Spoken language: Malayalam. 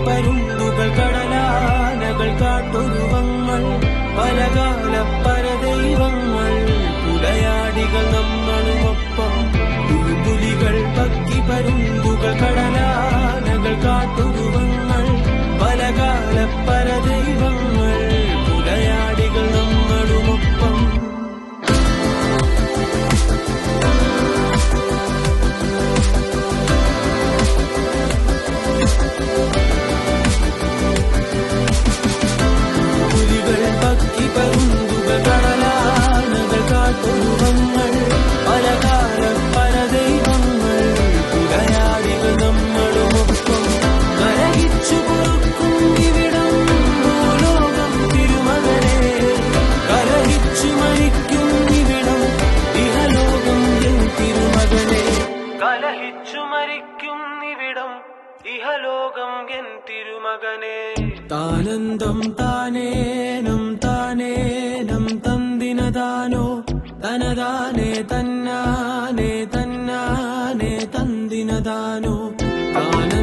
പരുന്തുകൾ കടലാനകൾ കാട്ടൊരുവങ്ങൾ പലകാല പരദൈവങ്ങൾ പുലയാടികൾ നമ്മളുമൊപ്പം പുലികൾ പക്കി പരുന്തുകൾ കടലാനകൾ കാട്ടൊരുവങ്ങൾ പലകാല പരദൈവങ്ങൾ പുലയാടികൾ നമ്മളുമൊപ്പം ഇഹലോകം എൻ തിരുമകനെ താനന്തം താനേനം താനേനം തന്തിനദാനോ തനദാനേ തന്നാനേ തന്നാനേ തന്തിനദാനോ താന